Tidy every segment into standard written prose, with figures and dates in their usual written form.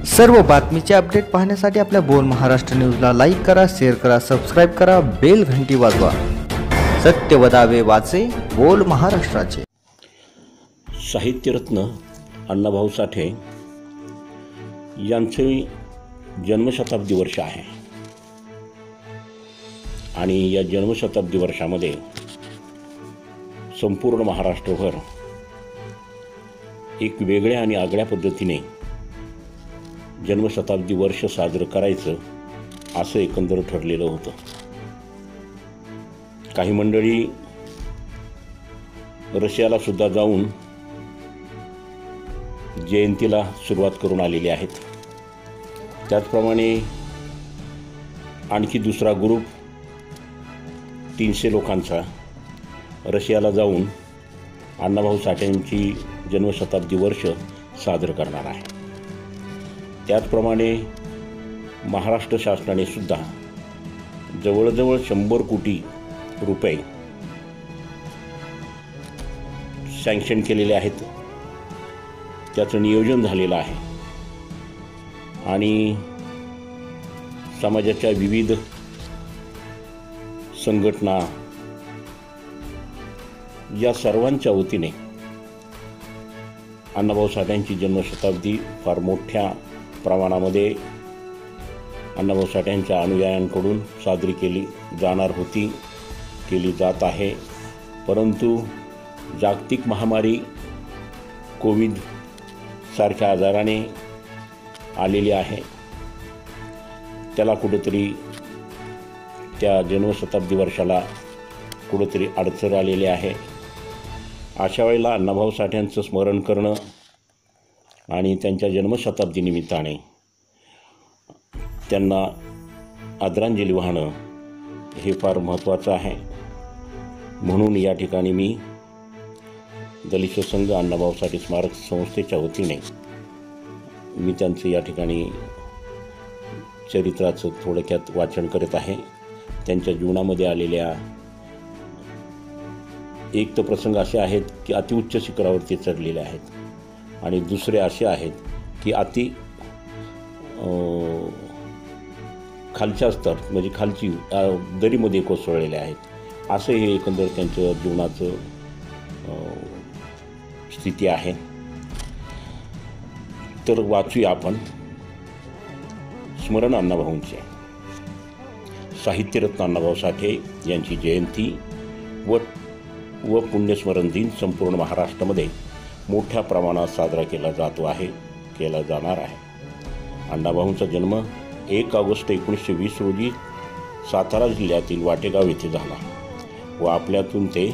सर्व बातमीचे अपडेट पाहण्यासाठी आपल्या बोल महाराष्ट्र न्यूजला लाईक करा, शेअर करा, सबस्क्राईब करा, बेल घंटी वाजवा. सत्य वदावे वाचे बोल महाराष्ट्राचे. साहित्यरत्न अण्णाभाऊ साठे यांचे जन्मशताब्दी वर्ष आहे आणि या जन्मशताब्दी वर्षामध्ये संपूर्ण महाराष्ट्रभर एक वेगळ्या आणि आगळ्या पद्धतीने जन्मशताब्दी वर्ष साजरं करायचं असं एकंदर ठरलेलं होतं. काही मंडळी रशियाला सुद्धा जाऊन जयंतीला सुरुवात करून आलेली आहेत. त्याचप्रमाणे आणखी दुसरा ग्रुप 300 लोकांचा रशियाला जाऊन अण्णाभाऊ साठेंची जन्मशताब्दी वर्ष साजरं करणार आहे. त्याचप्रमाणे महाराष्ट्र शासनाने सुद्धा जवळजवळ 100 कोटी रुपये सँक्शन केलेले आहेत. त्याचं नियोजन झालेलं आहे आणि समाजाच्या विविध संघटना या सर्वांच्या वतीने अण्णाभाऊ साठेंची जन्मशताब्दी फार मोठ्या प्रमाणामध्ये अण्णाभाऊ साठेंच्या अनुयायांकडून साजरी केली जाणार होती, केली जात आहे. परंतु जागतिक महामारी कोविड सारख्या आजाराने आलेली आहे. त्याला कुठेतरी त्या जन्मशताब्दी वर्षाला कुठेतरी अडचण आलेली आहे. अशा वेळेला अण्णाभाऊ साठेंचं स्मरण करणं आणि त्यांच्या जन्मशताब्दी निमित्ताने त्यांना आदरांजली वाहणं हे फार महत्त्वाचं आहे. म्हणून या ठिकाणी मी दलित संघ अण्णाभाऊ साठे स्मारक संस्थेच्या वतीने मी त्यांचं या ठिकाणी चरित्राचं थोडक्यात वाचन करत आहे. त्यांच्या जीवनामध्ये आलेल्या एक तर प्रसंग असे आहेत की अतिउच्च शिखरावरती चढलेले आहेत आणि दुसरे असे आहेत की खालच्या स्तर म्हणजे खालची दरीमध्ये कोसळलेले आहेत. असं हे एकंदर त्यांचं जीवनाचं स्थिती आहे. तर वाचूया आपण स्मरण अण्णाभाऊंचे. साहित्यरत्न अण्णाभाऊ साठे यांची जयंती व पुण्यस्मरण दिन संपूर्ण महाराष्ट्रामध्ये मोठ्या प्रमाणात साजरा केला जाणार आहे. अण्णाभाऊंचा जन्म 1 ऑगस्ट 1920 रोजी सातारा जिल्ह्यातील वाटेगाव येथे झाला व आपल्यातून ते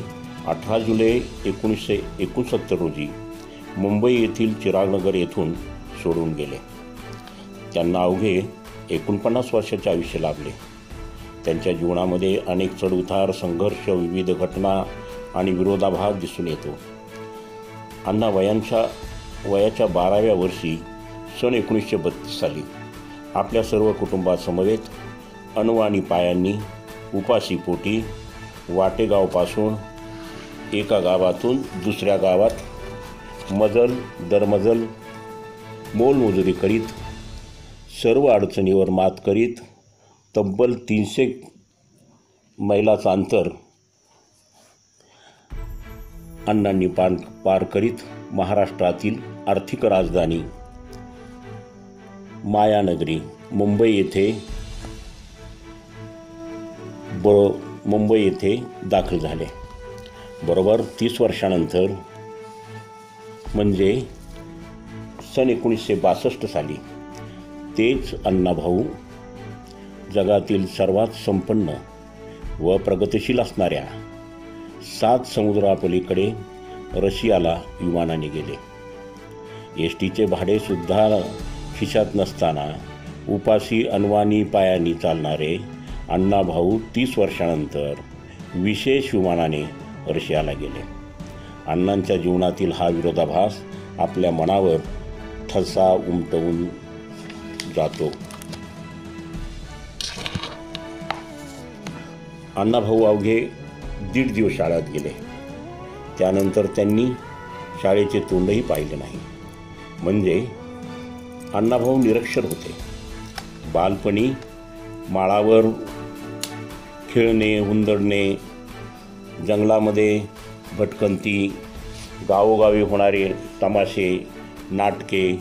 18 जुलै 1969 रोजी मुंबई येथील चिरागनगर येथून सोडून गेले. त्यांना अवघे 49 वर्षाचे आयुष्य लाभले. त्यांच्या जीवनामध्ये अनेक चढउतार, संघर्ष, विविध घटना आणि विरोधाभास दिसून येतो. अण्णा वयाच्या 12व्या वर्षी सन 1932 साली आपल्या सर्व कुटुंबासमवेत अनवाणी पायांनी उपाशीपोटी वाटेगावपासून एका गावातून दुसऱ्या गावात मजल दरमजल मोलमजुरी करीत, सर्व अडचणीवर मात करीत तब्बल 300 मैलाचं अंतर अण्णांनी पार करीत महाराष्ट्रातील आर्थिक राजधानी मायानगरी मुंबई येथे दाखल झाले. बरोबर 30 वर्षानंतर म्हणजे सन 1962 साली तेच अण्णाभाऊ जगातील सर्वात संपन्न व प्रगतिशील असणाऱ्या 7 समुद्रापलीकडे रशियाला विमानाने गेले. एसटीचे भाडेसुद्धा खिशात नसताना उपाशी अनवाणी पायांनी चालणारे अण्णाभाऊ 30 वर्षानंतर विशेष विमानाने रशियाला गेले. अण्णांच्या जीवनातील हा विरोधाभास आपल्या मनावर ठसा उमटवून जातो. अण्णाभाऊ अवघे 1.5 दिवस शाळेत गेले. त्यानंतर त्यांनी शाळेचे तोंडही पाहिले नाही. म्हणजे अण्णाभाऊ निरक्षर होते. बालपणी माळावर खेळणे, हुंदडणे, जंगलामध्ये भटकंती, गावोगावी होणारे तमाशे, नाटके,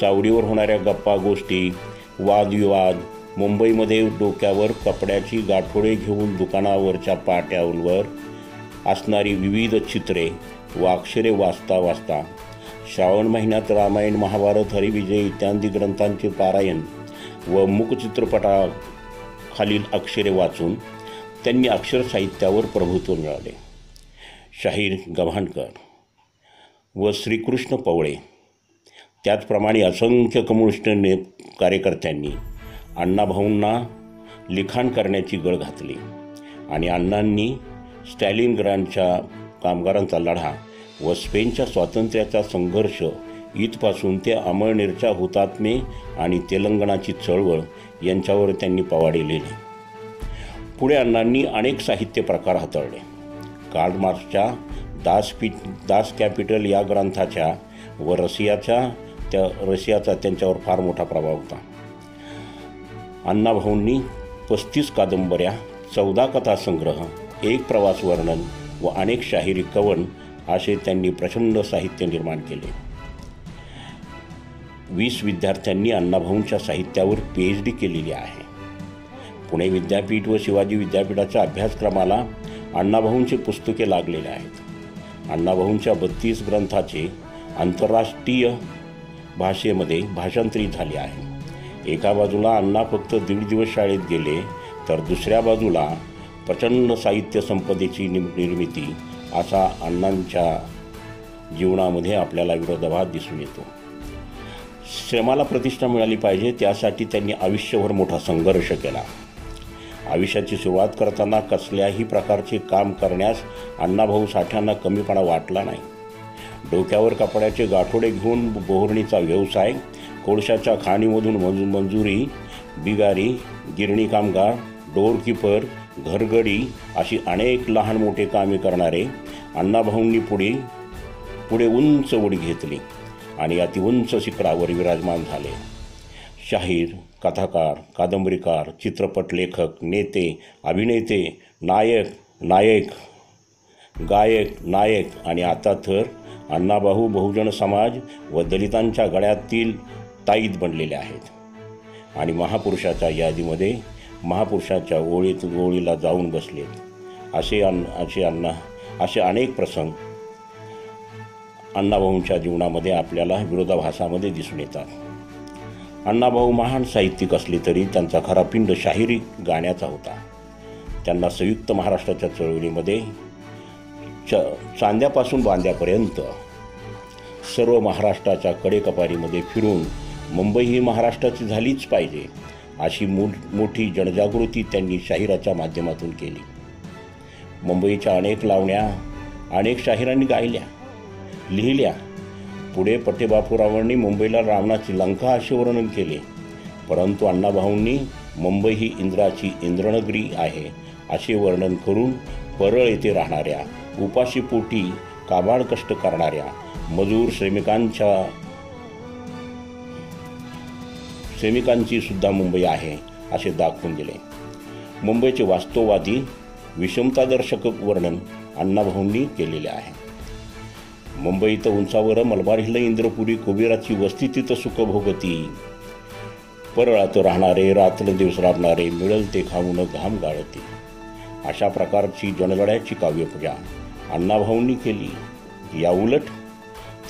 चावडीवर होणाऱ्या गप्पा गोष्टी, वादविवाद, मुंबईमध्ये डोक्यावर कपड्याची गाठोडे घेऊन दुकानावरच्या पाट्यांवर असणारी विविध चित्रे व अक्षरे वाचता वाचता श्रावण महिन्यात रामायण, महाभारत, हरिविजय इत्यादी ग्रंथांचे पारायण व मूकचित्रपटाखालील अक्षरे वाचून त्यांनी अक्षर साहित्यावर प्रभुत्व मिळाले. शाहीर गव्हाणकर व श्रीकृष्ण पवळे त्याचप्रमाणे असंख्य कम्युनिस्ट कार्यकर्त्यांनी अण्णाभाऊंना लिखाण करण्याची गळ घातली आणि अण्णांनी स्टॅलिनग्राडच्या कामगारांचा लढा व स्पेनच्या स्वातंत्र्याचा संघर्ष इथपासून ते अमळनेरच्या हुतात्मे आणि तेलंगणाची चळवळ यांच्यावर त्यांनी पोवाडे लिहिले. पुढे अण्णांनी अनेक साहित्य प्रकार हाताळले. कार्ल मार्क्सच्या दास कॅपिटल या ग्रंथाच्या व रशियाचा त्यांच्यावर फार मोठा प्रभाव होता. अण्णाभाऊंनी 35 कादंबऱ्या, 14 कथासंग्रह, 1 प्रवास वर्णन व अनेक शाहिरी कवन असे त्यांनी प्रचंड साहित्य निर्माण केले. 20 विद्यार्थ्यांनी अण्णाभाऊंच्या साहित्यावर PhD केलेली आहे. पुणे विद्यापीठ व शिवाजी विद्यापीठाच्या अभ्यासक्रमाला अण्णाभाऊंची पुस्तके लागलेली आहेत. अण्णाभाऊंच्या 32 ग्रंथाचे आंतरराष्ट्रीय भाषेमध्ये भाषांतरित झाले आहे. एका बाजूला अण्णा फक्त 1.5 दिवस शाळेत गेले तर दुसऱ्या बाजूला प्रचंड साहित्य संपदेची निर्मिती असा अण्णांच्या जीवनामध्ये आपल्याला विरोधाभास दिसून येतो. श्रमाला प्रतिष्ठा मिळाली पाहिजे त्यासाठी त्यांनी आयुष्यभर मोठा संघर्ष केला. आयुष्याची सुरुवात करताना कसल्याही प्रकारचे काम करण्यास अण्णाभाऊ साठ्यांना कमीपणा वाटला नाही. डोक्यावर कपड्याचे गाठोडे घेऊन बोहरणीचा व्यवसाय, कोळशाच्या खाणीमधून मंजुरी, बिगारी, गिरणी कामगार, डोरकीपर, घरगडी अशी अनेक लहान मोठे कामे करणारे अण्णाभाऊंनी पुढे उंच उडी घेतली आणि अति उंच शिखरावर विराजमान झाले. शाहीर, कथाकार, कादंबरीकार, चित्रपट लेखक, नेते, अभिनेते, गायक नायक आणि आता तर अण्णाभाऊ बहुजन समाज व दलितांच्या गळ्यातील ताईत बनलेले आहेत आणि महापुरुषाच्या यादीमध्ये महापुरुषाच्या ओळीला जाऊन बसलेत. असे अनेक प्रसंग अण्णाभाऊंच्या जीवनामध्ये आपल्याला विरोधाभासामध्ये दिसून येतात. अण्णाभाऊ महान साहित्यिक असले तरी त्यांचा खरा पिंड शाहिरी गाण्याचा होता. त्यांना संयुक्त महाराष्ट्राच्या चळवळीमध्ये चांद्यापासून बांद्यापर्यंत सर्व महाराष्ट्राच्या कडेकपारीमध्ये फिरून मुंबई ही महाराष्ट्राची झालीच पाहिजे अशी मोठी जनजागृती त्यांनी शाहिराच्या माध्यमातून केली. मुंबईच्या अनेक लावण्या अनेक शाहिरांनी गायल्या, लिहिल्या. पुढे पठ्ठेबापूरावांनी मुंबईला रावणाची लंका असे वर्णन केले. परंतु अण्णाभाऊंनी मुंबई ही इंद्राची इंद्रनगरी आहे असे वर्णन करून परळ येथे राहणाऱ्या, उपाशीपोटी काबाड कष्ट करणाऱ्या मजूर श्रमिकांची सुद्धा मुंबई आहे असे दाखवून दिले. मुंबईचे वास्तववादी विषमतादर्शक वर्णन अण्णाभाऊंनी केलेले आहे. मुंबईत उंचावर मलबार हिल इंद्रपुरी कुबेराची वस्ती तिथं सुख भोगती. परळात राहणारे रात्रदिवस राबणारे मिळल ते खाऊन घाम गाळती. अशा प्रकारची जनलढ्याची काव्यपूजा अण्णाभाऊंनी केली. या उलट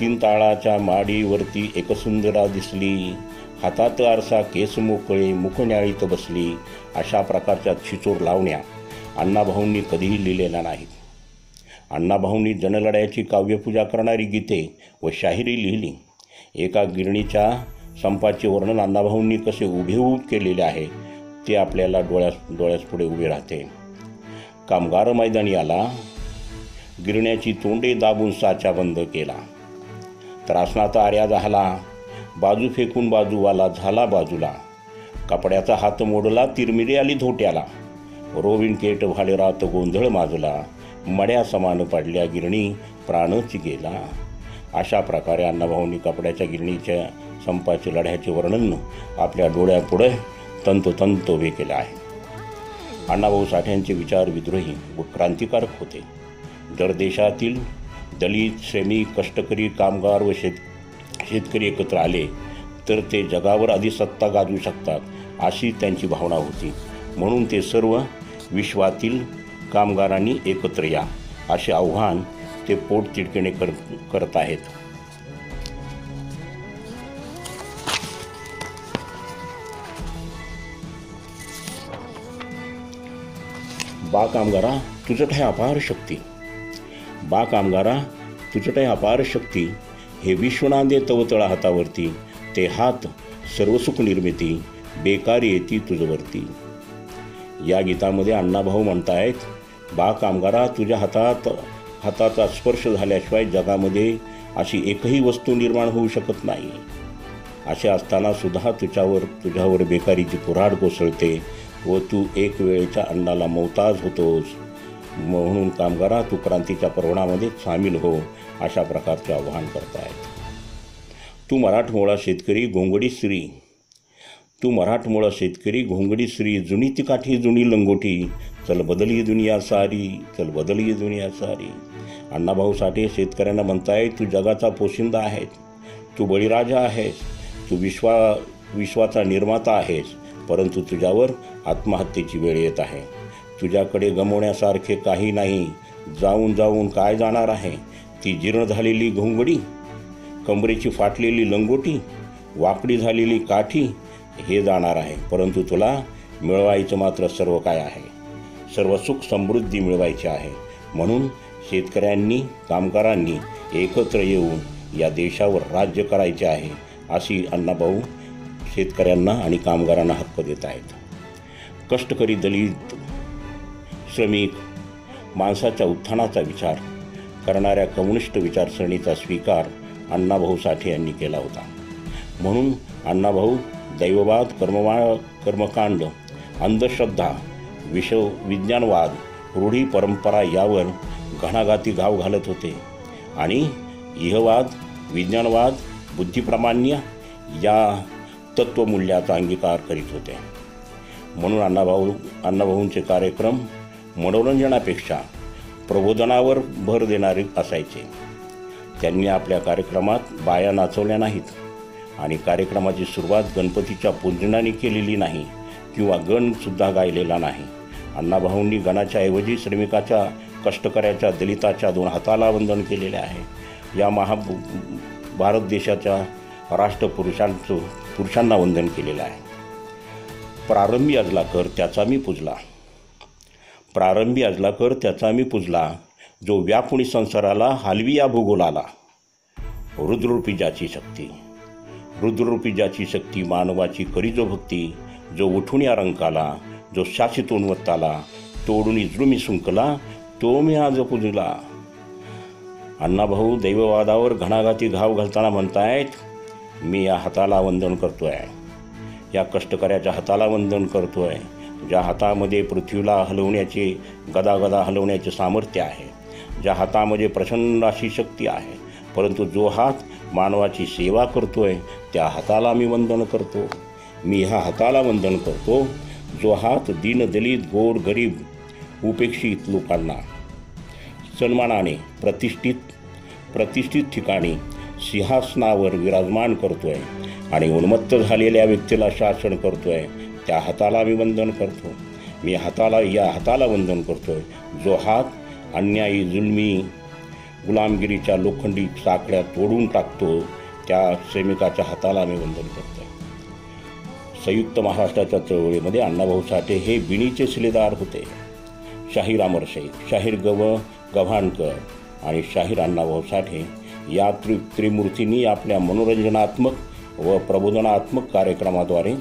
3 ताळाच्या माडीवरती एकसुंदरा दिसली, हातात आरसा केस मोकळे मुख न्याळीत बसली अशा प्रकारच्या छिचोर लावण्या अण्णाभाऊंनी कधीही लिहिलेल्या नाहीत. अण्णाभाऊंनी जनलढ्याची काव्यपूजा करणारी गीते व शाहिरी लिहिली. एका गिरणीच्या संपाचे वर्णन अण्णाभाऊंनी कसे हुबेहूब केलेले आहे ते आपल्याला डोळ्यास पुढे उभे राहते. कामगार मैदानी आला, गिरण्याची तोंडे दाबून साचा बंद केला. त्रासनाचा आर्या झाला, बाजू फेकून बाजूवाला झाला बाजूला. कपड्याचा हात मोडला, तिरमिरी आली धोट्याला. रोविन केट व्हाले रात गोंधळ माजला, मड्या समान पडल्या गिरणी प्राणच गेला. अशा प्रकारे अण्णाभाऊंनी कपड्याच्या गिरणीच्या संपाचे लढ्याचे वर्णन आपल्या डोळ्यापुढे तंतोतंत उभे केले आहे. अण्णाभाऊ साठ्यांचे विचार विद्रोही व क्रांतिकारक होते. जर देशातील दलित, श्रमिक, कष्टकरी, कामगार व शेतकरी एकत्र आले तर ते जगावर अधिसत्ता गाजवू शकतात, अशी त्यांची भावना होती. म्हणून ते सर्व विश्वातील कामगारांनी एकत्र या असे आव्हान ते पोटतिडकीने करत आहेत. बा कामगारा तुझट आहे अपार शक्ती, बा कामगारा तुझट आहे अपार शक्ती, हे विश्वनांदे तव तळा हातावरती, ते हात सर्व सुख निर्मिती, बेकारी येती तुझवरती. या गीतामध्ये अण्णाभाऊ म्हणतायत, बा कामगारा तुझ्या हाताचा स्पर्श झाल्याशिवाय जगामध्ये अशी एकही वस्तू निर्माण होऊ शकत नाही. असे असताना सुद्धा तुझ्यावर बेकारीची कुऱ्हाड कोसळते व तू एक वेळेच्या अन्नाला मोहताज होतोस. म्हणून कामगारा तू क्रांतीच्या पर्वणामध्ये सामील हो, अशा प्रकारचे आवाहन करतायत. तू मराठमोळा शेतकरी घोंगडी स्त्री, तू मराठमोळा शेतकरी घोंगडी स्त्री, जुनी ती काठी जुनी लंगोटी, चल बदली दुनिया सारी, चल बदली दुनिया सारी. अण्णाभाऊ साठे शेतकऱ्यांना म्हणताय, तू जगाचा पोशिंदा आहेस, तू बळीराजा आहेस, तू विश्वाचा निर्माता आहेस, परंतु तुझ्यावर आत्महत्येची वेळ येत आहे. तुझ्याकडे गमवण्यासारखे काही नाही. जाऊन जाऊन काय जाणार आहे? ती जीर्ण झालेली घोंगडी, कमरेची फाटलेली लंगोटी, वाकडी झालेली काठी हे जाणार आहे. परंतु तुला मिळवायचं मात्र सर्व काय आहे. सर्व सुख समृद्धी मिळवायची आहे. म्हणून शेतकऱ्यांनी, कामगारांनी एकत्र येऊन या देशावर राज्य करायचे आहे, अशी अण्णाभाऊ शेतकऱ्यांना आणि कामगारांना हक्क देत आहेत. कष्टकरी, दलित, श्रमिक माणसाच्या उत्थानाचा विचार करणाऱ्या कम्युनिस्ट विचारसरणीचा स्वीकार अण्णाभाऊ साठे यांनी केला होता. म्हणून अण्णाभाऊ दैववाद, कर्मकांड, अंधश्रद्धा, विज्ञानवाद, रूढी परंपरा यावर घणाघाती घाव घालत होते आणि इहवाद, विज्ञानवाद, बुद्धिप्रामाण्य या तत्त्वमूल्याचा अंगीकार करीत होते. म्हणून अण्णाभाऊंचे कार्यक्रम मनोरंजनापेक्षा प्रबोधनावर भर देणारे असायचे. त्यांनी आपल्या कार्यक्रमात बाया नाचवल्या नाहीत आणि कार्यक्रमाची सुरुवात गणपतीच्या पूजनाने केलेली नाही किंवा गणसुद्धा गायलेला नाही. अण्णाभाऊंनी गणाच्या ऐवजी श्रमिकाच्या, कष्टकऱ्याच्या, दलिताच्या दोन हाताला वंदन केलेले आहे. या भारत देशाच्या राष्ट्रपुरुषांना वंदन केलेलं आहे. प्रारंभी अजला कर त्याचा मी पूजला, प्रारंभी अजला कर त्याचा मी पूजला, जो व्यापुणी संसाराला हलवी या भूगोलाला. रुद्ररूपी ज्याची शक्ती, रुद्ररूपी ज्याची शक्ती, मानवाची करी जो भक्ती, जो उठून या रंकाला, जो शासित उन्वत्ताला, तोडून जुळमी सुंकला, तो मी आज पूजला. अण्णाभाऊ दैववादावर घणाघाती घाव घालताना म्हणतायत, मी या हाताला वंदन करतोय, या कष्टकऱ्याच्या हाताला वंदन करतोय, ज्या हातामध्ये पृथ्वीला हलवण्याचे, गदागदा हलवण्याचे सामर्थ्य आहे, ज्या हातामध्ये प्रचंड अशी शक्ती आहे, परंतु जो हात मानवाची सेवा करतोय त्या हाताला मी वंदन करतो. मी ह्या हाताला वंदन करतो जो हात दीन, दलित, गोर, गरीब, उपेक्षित लोकांना सन्मानाने प्रतिष्ठित ठिकाणी सिंहासनावर विराजमान करतोय आणि उन्मत्त झालेल्या व्यक्तीला शासन करतोय, त्या हाताला मी वंदन करतो. मी या हाताला वंदन करतोय जो हात अन्यायी, जुलमी, गुलामगिरीच्या लोखंडी साखळ्या तोडून टाकतो, त्या श्रमिकाच्या हाताला मी वंदन करतोय. संयुक्त महाराष्ट्राच्या चळवळीमध्ये अण्णाभाऊ साठे हे बिणीचे शिलेदार होते. शाहीर अमर शेख, शाहीर गव्हाणकर आणि शाहीर अण्णाभाऊ साठे या त्रिमूर्तींनी आपल्या मनोरंजनात्मक व प्रबोधनात्मक कार्यक्रमाद्वारे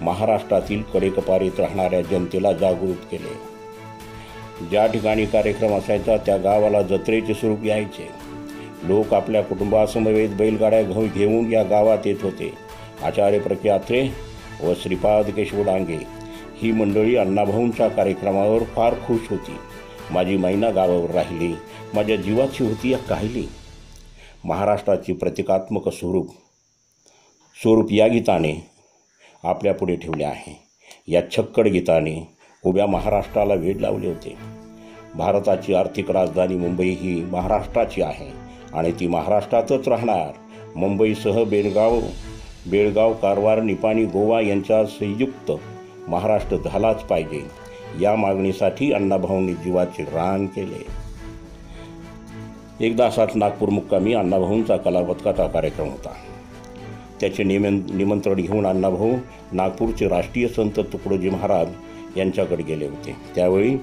महाराष्ट्रातील कडेकपारीत राहणाऱ्या जनतेला जागृत केले. ज्या ठिकाणी कार्यक्रम असायचा त्या गावाला जत्रेचे स्वरूप यायचे. लोक आपल्या कुटुंबासमवेत बैलगाड्या घेऊन या गावात येत होते. आचार्य प्रख्यात्रे व श्रीपाद केशव डांगे ही मंडळी अण्णाभाऊंच्या कार्यक्रमावर फार खुश होती. माझी मैना गावावर राहिली, माझ्या जीवाची होती या काहिली. महाराष्ट्राची प्रतिकात्मक स्वरूप स्वरूप या गीताने आपल्यापुढे ठेवले आहे. या छक्कड गीताने उभ्या महाराष्ट्राला वेध लावले होते. भारताची आर्थिक राजधानी मुंबई ही महाराष्ट्राची आहे आणि ती महाराष्ट्रातच राहणार. मुंबईसह बेळगाव, कारवार, निपाणी, गोवा यांचा संयुक्त महाराष्ट्र झालाच पाहिजे. या मागणीसाठी अण्णाभाऊंनी जीवाचे रान केले. एकदा असाच नागपूर मुक्कामी अण्णाभाऊंचा कलापथकाचा कार्यक्रम होता. त्याचे निमंत्रण घेऊन अण्णाभाऊ नागपूरचे राष्ट्रीय संत तुकडोजी महाराज यांच्याकडे गेले होते. त्यावेळी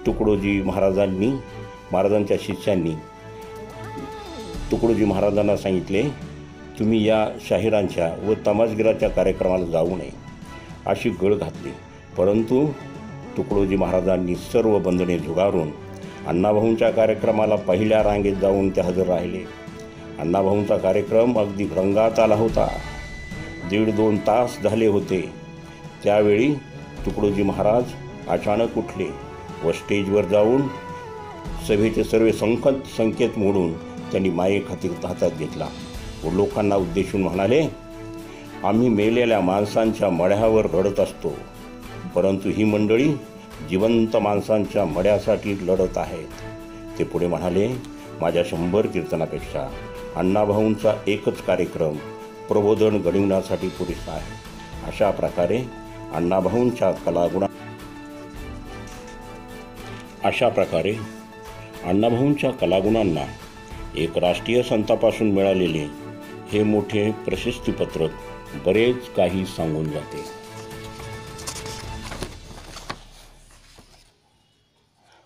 तुकडोजी महाराजांच्या शिष्यांनी तुकडोजी महाराजांना सांगितले, तुम्ही या शाहिरांच्या व तमासगिराच्या कार्यक्रमाला जाऊ नये अशी गळ घातली. परंतु तुकडोजी महाराजांनी सर्व बंधने झुगारून अण्णाभाऊंच्या कार्यक्रमाला पहिल्या रांगेत जाऊन ते हजर राहिले. अण्णाभाऊंचा कार्यक्रम अगदी रंगात आला होता. 1.5-2 तास झाले होते. त्यावेळी तुकडोजी महाराज अचानक उठले व स्टेजवर जाऊन सभेचे सर्व संकेत मोडून त्यांनी माईक हातात घेतला व लोकांना उद्देशून म्हणाले, आम्ही मेलेल्या माणसांच्या मड्यावर रडत असतो, परंतु ही मंडळी जिवंत माणसांच्या मड्यासाठी लढत आहेत. ते पुढे म्हणाले, माझ्या 100 कीर्तनापेक्षा अण्णाभाऊंचा एकच कार्यक्रम प्रबोधन घडविण्यासाठी पुरेसा आहे. अशा प्रकारे अण्णाभाऊंच्या कलागुणांना एक राष्ट्रीय संतापासून मिळालेले हे मोठे प्रशस्तीपत्रक बरेच काही सांगून जाते.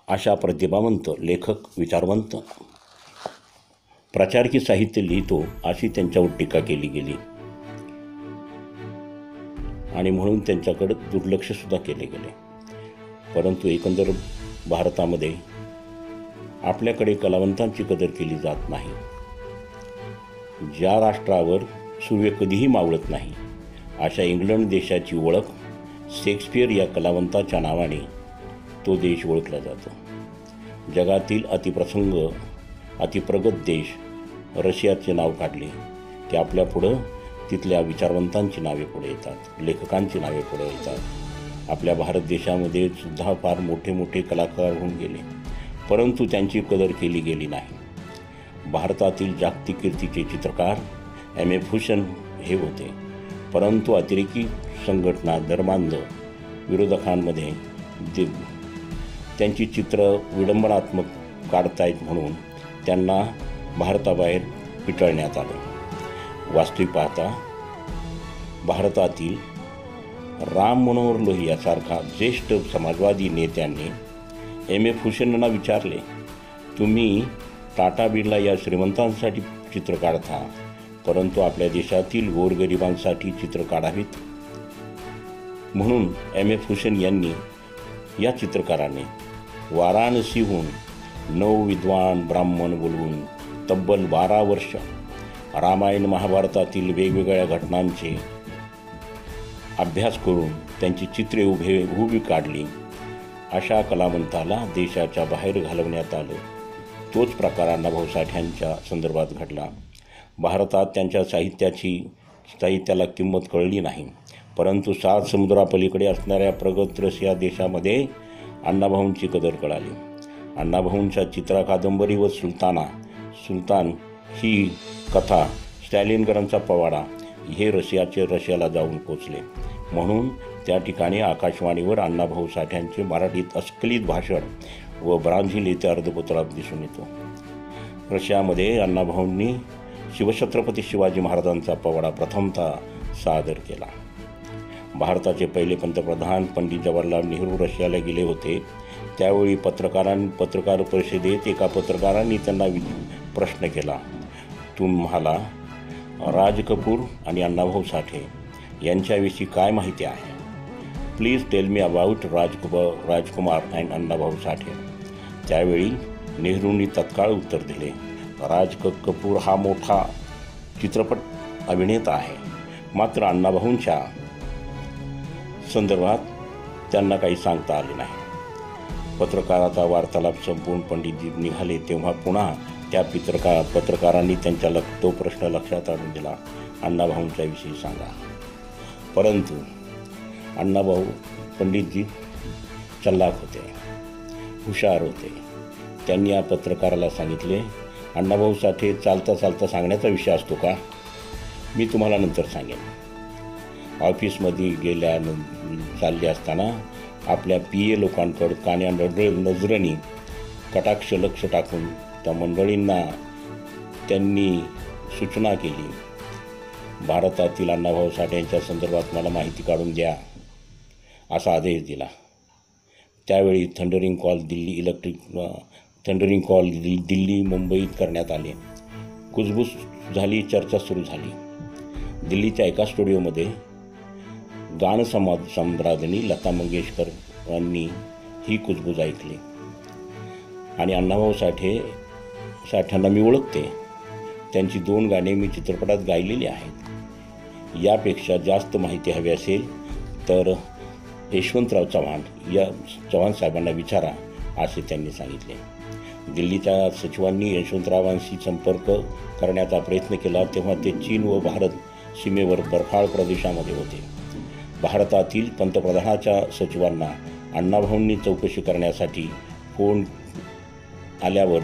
अशा प्रतिभावंत लेखक, विचारवंत, प्रचारकी साहित्य लिहितो अशी त्यांच्यावर टीका केली गेली आणि म्हणून त्यांच्याकडे दुर्लक्षसुद्धा केले गेले. परंतु एकंदर भारतामध्ये आपल्याकडे कलावंतांची कदर केली जात नाही. ज्या राष्ट्रावर सूर्य कधीही मावळत नाही अशा इंग्लंड देशाची ओळख शेक्सपियर या कलावंताच्या नावाने तो देश ओळखला जातो. जगातील अतिप्रगत देश रशियाचे नाव काढले की आपल्यापुढं तिथल्या विचारवंतांची नावे पुढे येतात, लेखकांची नावे पुढे येतात. आपल्या भारत देशामध्ये सुद्धा फार मोठे मोठे कलाकार होऊन गेले, परंतु त्यांची कदर केली गेली नाही. भारतातील जागतिक कीर्तीचे चित्रकार M.A. भूषण हे होते, परंतु अतिरेकी संघटना, धर्मांध विरोधकांमध्ये त्यांची चित्र विडंबनात्मक काढतायत म्हणून त्यांना भारताबाहेर पिटळण्यात आलं. वास्तविक पाहता भारतातील राम मनोहर लोहियासारखा ज्येष्ठ समाजवादी नेत्यांनी M.A. भूषणांना विचारले, तुम्ही टाटा बिर्ला या श्रीमंतांसाठी चित्र काढता, परंतु आपल्या देशातील गोरगरिबांसाठी चित्र काढावीत. म्हणून M.A. भूषण यांनी या चित्रकाराने वाराणसीहून 9 विद्वान ब्राह्मण बोलवून तब्बल 12 वर्ष रामायण महाभारतातील वेगवेगळ्या घटनांचे अभ्यास करून त्यांची चित्रे उभी काढली. अशा कलावंताला देशाच्या बाहेर घालवण्यात आलं. तोच प्रकार अण्णाभाऊ साठ्यांच्या संदर्भात घडला. भारतात त्यांच्या साहित्याला किंमत कळली नाही, परंतु 7 समुद्रापलीकडे असणाऱ्या प्रगत रशिया देशामध्ये अण्णाभाऊंची कदर कळाली. अण्णाभाऊंच्या चित्रा कादंबरी व सुलतान ही कथा, स्टॅलिनग्राडचा पवाडा हे रशियाला जाऊन पोचले. म्हणून त्या ठिकाणी आकाशवाणीवर अण्णाभाऊ साठ्यांचे मराठीत अस्खलित भाषण व ब्राझील येथे अर्धपुत्रात दिसून येतो. रशियामध्ये अण्णाभाऊंनी शिवछत्रपती शिवाजी महाराजांचा पवाडा प्रथमतः सादर केला. भारताचे पहिले पंतप्रधान पंडित जवाहरलाल नेहरू रशियाला गेले होते. त्यावेळी पत्रकार परिषदेत एका पत्रकारांनी त्यांना प्रश्न केला, तुम्हाला राज कपूर आणि अण्णाभाऊ साठे यांच्याविषयी काय माहिती आहे? Please tell me about Rajkumar and Annabhau Sathe. त्यावेळी नेहरूंनी तत्काळ उत्तर दिले, राज कपूर हा मोठा चित्रपट अभिनेता आहे, मात्र अण्णाभाऊंच्या संदर्भात त्यांना काही सांगता आले नाही. पत्रकाराचा वार्तालाप संपून पंडितजी निघाले तेव्हा पुन्हा त्या पत्रकारांनी तो प्रश्न लक्षात आणून दिला. अण्णाभाऊंच्या विषयी सांगा. परंतु अण्णाभाऊ पंडितजी चल्लाक होते, हुशार होते. त्यांनी या पत्रकाराला सांगितले, अण्णाभाऊ साठे चालता चालता सांगण्याचा विषय असतो का? मी तुम्हाला नंतर सांगेन. ऑफिसमध्ये चालले असताना आपल्या PA लोकांकडं कान्या नजरेने कटाक्ष लक्ष टाकून त्या मंडळींना त्यांनी सूचना केली, भारतातील अण्णाभाऊ साठे यांच्या संदर्भात मला माहिती काढून द्या असा आदेश दिला. त्यावेळी थंडरिंग कॉल दिल्ली मुंबईत करण्यात आले. कुजबूज झाली, चर्चा सुरू झाली. दिल्लीच्या एका स्टुडिओमध्ये गान सम्राज्ञी लता मंगेशकर यांनी ही कुजबूज ऐकली आणि अण्णाभाऊ साठ्यांना मी ओळखते, त्यांची 2 गाणी मी चित्रपटात गायलेली आहेत. यापेक्षा जास्त माहिती हवी असेल तर यशवंतराव चव्हाण साहेबांना विचारा असे त्यांनी सांगितले. दिल्लीच्या सचिवांनी यशवंतरावांशी संपर्क करण्याचा प्रयत्न केला तेव्हा ते चीन व भारत सीमेवर बर्फाळ प्रदेशामध्ये होते. भारतातील पंतप्रधानाच्या सचिवांना अण्णाभाऊंनी चौकशी करण्यासाठी फोन आल्यावर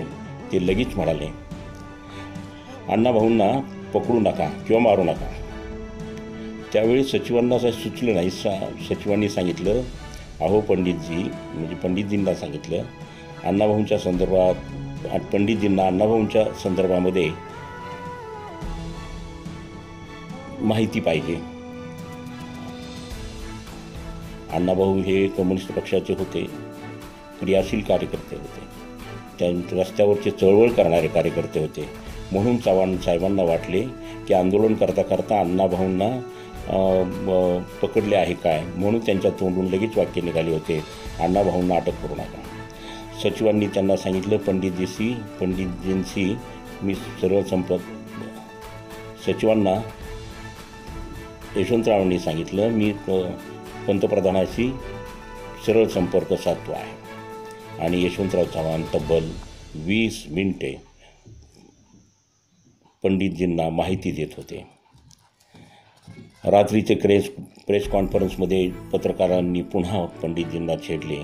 ते लगेच म्हणाले, अण्णाभाऊंना पकडू नका किंवा मारू नका. त्यावेळी सचिवांना असं सुचलं नाही. सचिवांनी सांगितलं, अहो पंडितजी, म्हणजे पंडितजींना सांगितलं, अण्णाभाऊंच्या संदर्भात पंडितजींना अण्णाभाऊंच्या संदर्भामध्ये माहिती पाहिजे. अण्णाभाऊ हे कम्युनिस्ट पक्षाचे होते, क्रियाशील कार्यकर्ते होते, त्या रस्त्यावरचे चळवळ करणारे कार्यकर्ते होते. म्हणून चव्हाण साहेबांना वाटले की आंदोलन करता करता अण्णाभाऊंना पकडले आहे काय, म्हणून त्यांच्या तोंडून लगेच वाक्य निघाले होते, अण्णाभाऊंना अटक करू नका. सचिवांनी त्यांना सांगितलं, पंडितजींशी मी सरळ सचिवांना यशवंतरावांनी सांगितलं, मी पंतप्रधानाशी सरळ संपर्क साधतो आहे. आणि यशवंतराव चव्हाण तब्बल 20 मिनिटे पंडितजींना माहिती देत होते. रात्रीचे प्रेस कॉन्फरन्समध्ये पत्रकारांनी पुन्हा पंडितजींना छेडले,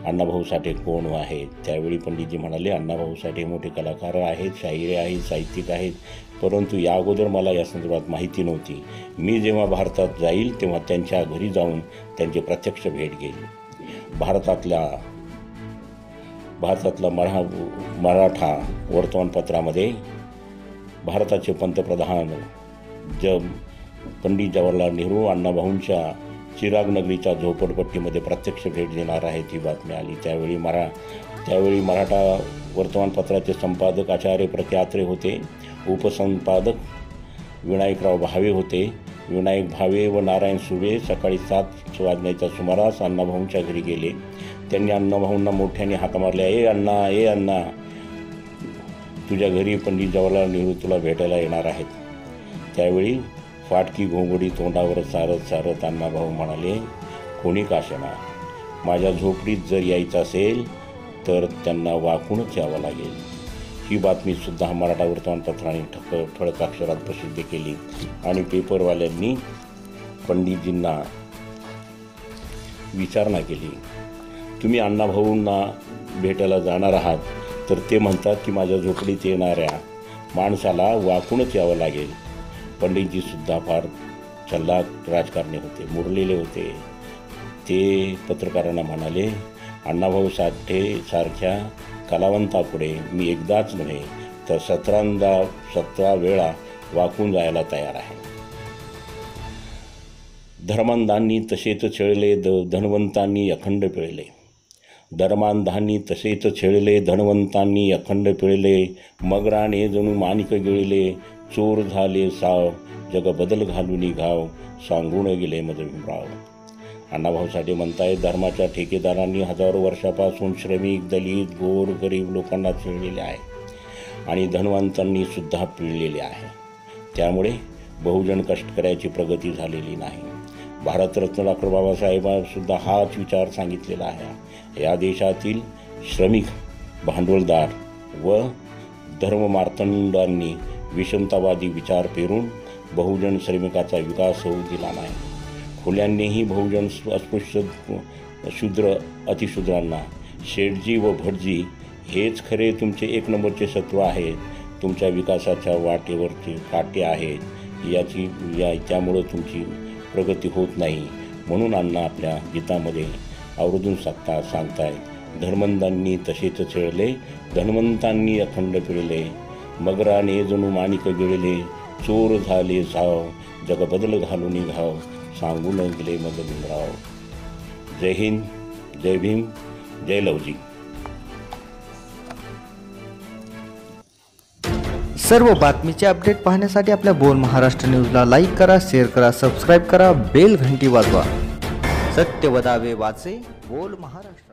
अण्णाभाऊ साठे कोण आहेत? त्यावेळी पंडितजी म्हणाले, अण्णाभाऊ साठे मोठे कलाकार आहेत, शाहीर आहेत, साहित्यिक आहेत, परंतु या अगोदर मला या संदर्भात माहिती नव्हती. मी जेव्हा भारतात जाईल तेव्हा त्यांच्या घरी जाऊन त्यांची प्रत्यक्ष भेट घेईल. भारतातला मराठा वर्तमानपत्रामध्ये भारताचे पंतप्रधान पंडित जवाहरलाल नेहरू अण्णाभाऊंच्या चिराग नगरीच्या झोपडपट्टीमध्ये प्रत्यक्ष भेट देणार आहेत ही बातमी आली. त्यावेळी मराठा वर्तमानपत्राचे संपादक आचार्य प्रत्यात्रे होते, उपसंपादक विनायकराव भावे होते. विनायक भावे व नारायण सुळे सकाळी 7 वाजण्याच्या सुमारास अण्णाभाऊंच्या घरी गेले. त्यांनी अण्णाभाऊंना मोठ्याने हाका मारल्या, ए अण्णा, तुझ्या घरी पंडित जवाहरलाल नेहरू तुला भेटायला येणार आहेत. त्यावेळी फाटकी घोंगडी तोंडावर सारत अण्णाभाऊ म्हणाले, कोणी का असेना, माझ्या झोपडीत जर यायचं असेल तर त्यांना वाकूनच यावं लागेल. ही बातमीसुद्धा मराठा वर्तमानपत्राने ठळक अक्षरात प्रसिद्ध केली आणि पेपरवाल्यांनी पंडितजींना विचारणा केली, तुम्ही अण्णाभाऊंना भेटायला जाणार आहात तर ते म्हणतात की माझ्या झोपडीत येणाऱ्या माणसाला वाकूनच यावं लागेल. पंडितजीसुद्धा फार चल्लाक राजकारणी होते, मुरलेले होते. ते पत्रकारांना म्हणाले, अण्णाभाऊ साठे सारख्या कलावंतापुढे मी एकदाच नव्हे तर 17 वेळा वाकून जायला तयार आहे. धर्मांधांनी तसेच छळले, धनवंतांनी अखंड पिळले. धर्मांधांनी तसेच छळले, धनवंतांनी अखंड पिळले. मगराने जणू माणिक गिळले, चोर झाले साव, जग बदल घालून घाव, सांगून गेले मज भीमराव. अण्णाभाऊ साठे म्हणतायत, धर्माच्या ठेकेदारांनी हजारो वर्षापासून श्रमिक, दलित, गोर, गरीब लोकांना छळलेले आहे आणि धनवंतांनी सुद्धा पिळलेले आहे. त्यामुळे बहुजन कष्टकऱ्याची प्रगती झालेली नाही. भारतरत्न डॉक्टर बाबासाहेबांसुद्धा हाच विचार सांगितलेला आहे. या देशातील श्रमिक, भांडवलदार व धर्ममार्तंडांनी विषमतावादी विचार पेरून बहुजन श्रमिकाचा विकास होऊ दिला नाही. फुल्यांनीही बहुजन अस्पृश्य शूद्र अतिशूद्रांना शेठजी व भटजी हेच खरे तुमचे एक नंबरचे शत्रू आहेत. तुमच्या विकासाच्या वाटेवरचे काटे आहेत. त्यामुळं तुमची प्रगती होत नाही. म्हणून अण्णा आपल्या गीतामध्ये आवर्जून सांगतायत, धर्मंतांनी तसेच छळले, धन्वंतांनी अखंड पिळले, मगराने जणू माणिक गिळले, चोर झाले झाव, जग बदल घालून घाव, सांगून गेले मदनराव. जय हिंद, जय भीम, जय लवजी. सर्व बातमीचे अपडेट पाहण्यासाठी आपल्या बोल महाराष्ट्र न्यूजला लाईक करा, शेअर करा, सबस्क्राईब करा, बेल घंटी वाजवा. सत्य वदावे वाचे बोल महाराष्ट्र.